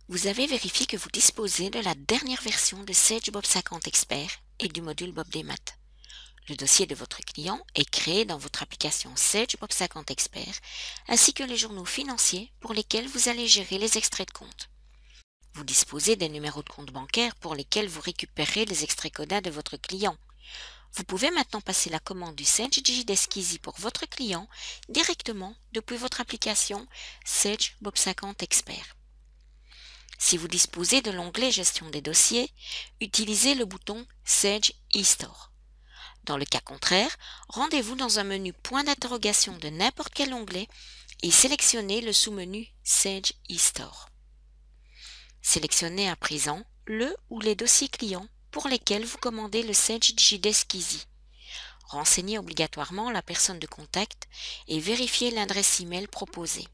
Vous avez vérifié que vous disposez de la dernière version de Sage Bob 50 Expert et du module Bob des maths. Le dossier de votre client est créé dans votre application Sage Bob 50 Expert, ainsi que les journaux financiers pour lesquels vous allez gérer les extraits de compte. Vous disposez des numéros de compte bancaire pour lesquels vous récupérez les extraits CODA de votre client. Vous pouvez maintenant passer la commande du Sage Digidesk Easy pour votre client directement depuis votre application Sage Bob 50 Expert. Si vous disposez de l'onglet Gestion des dossiers, utilisez le bouton Sage eStore. Dans le cas contraire, rendez-vous dans un menu point d'interrogation de n'importe quel onglet et sélectionnez le sous-menu Sage eStore. Sélectionnez à présent le ou les dossiers clients pour lesquels vous commandez le Sage Digidesk Easy. Renseignez obligatoirement la personne de contact et vérifiez l'adresse email proposée.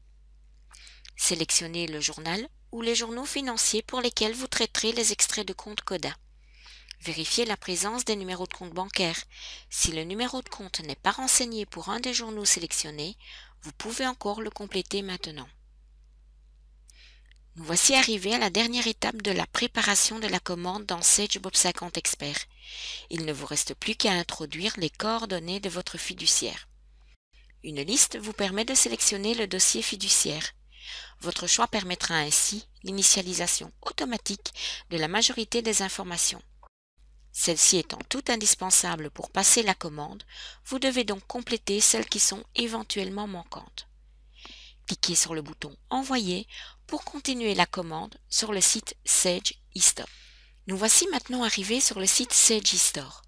Sélectionnez le journal ou les journaux financiers pour lesquels vous traiterez les extraits de compte CODA. Vérifiez la présence des numéros de compte bancaire. Si le numéro de compte n'est pas renseigné pour un des journaux sélectionnés, vous pouvez encore le compléter maintenant. Nous voici arrivés à la dernière étape de la préparation de la commande dans Sage Bob 50 Expert. Il ne vous reste plus qu'à introduire les coordonnées de votre fiduciaire. Une liste vous permet de sélectionner le dossier fiduciaire. Votre choix permettra ainsi l'initialisation automatique de la majorité des informations. Celle-ci étant toute indispensable pour passer la commande, vous devez donc compléter celles qui sont éventuellement manquantes. Cliquez sur le bouton « Envoyer » pour continuer la commande sur le site Sage eStore. Nous voici maintenant arrivés sur le site Sage eStore.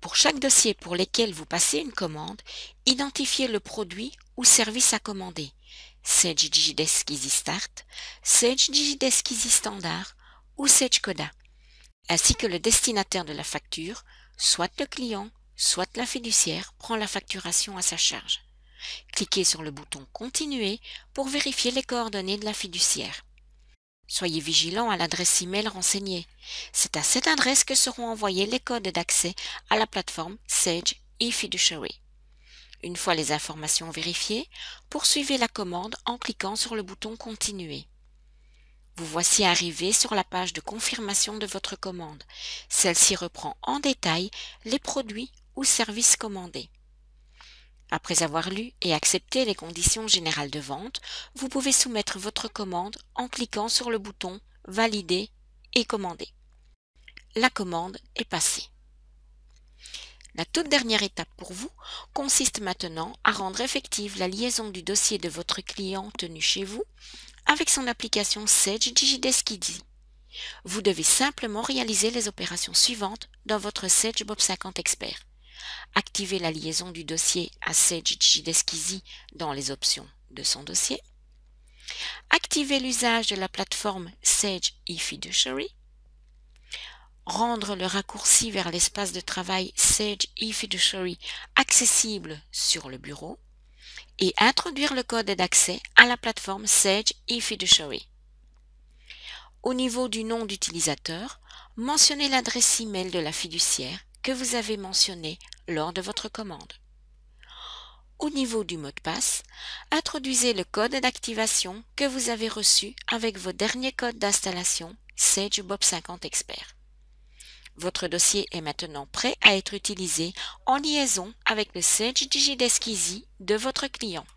Pour chaque dossier pour lequel vous passez une commande, identifiez le produit ou service à commander. Sage Digidesk Easy Start, Sage Digidesk Easy Standard ou Sage CODA, ainsi que le destinataire de la facture, soit le client, soit la fiduciaire prend la facturation à sa charge. Cliquez sur le bouton « Continuer » pour vérifier les coordonnées de la fiduciaire. Soyez vigilant à l'adresse email renseignée. C'est à cette adresse que seront envoyés les codes d'accès à la plateforme Sage eFiduciary. Une fois les informations vérifiées, poursuivez la commande en cliquant sur le bouton « Continuer ». Vous voici arrivé sur la page de confirmation de votre commande. Celle-ci reprend en détail les produits ou services commandés. Après avoir lu et accepté les conditions générales de vente, vous pouvez soumettre votre commande en cliquant sur le bouton « Valider et commander ». La commande est passée. La toute dernière étape pour vous consiste maintenant à rendre effective la liaison du dossier de votre client tenu chez vous avec son application Sage Digidesk Easy. Vous devez simplement réaliser les opérations suivantes dans votre Sage Bob 50 Expert. Activez la liaison du dossier à Sage Digidesk Easy dans les options de son dossier. Activez l'usage de la plateforme Sage eFiduciary. Rendre le raccourci vers l'espace de travail Sage eFiduciary accessible sur le bureau et introduire le code d'accès à la plateforme Sage eFiduciary. Au niveau du nom d'utilisateur, mentionnez l'adresse email de la fiduciaire que vous avez mentionnée lors de votre commande. Au niveau du mot de passe, introduisez le code d'activation que vous avez reçu avec vos derniers codes d'installation Sage Bob 50 Expert. Votre dossier est maintenant prêt à être utilisé en liaison avec le Sage Digidesk Easy de votre client.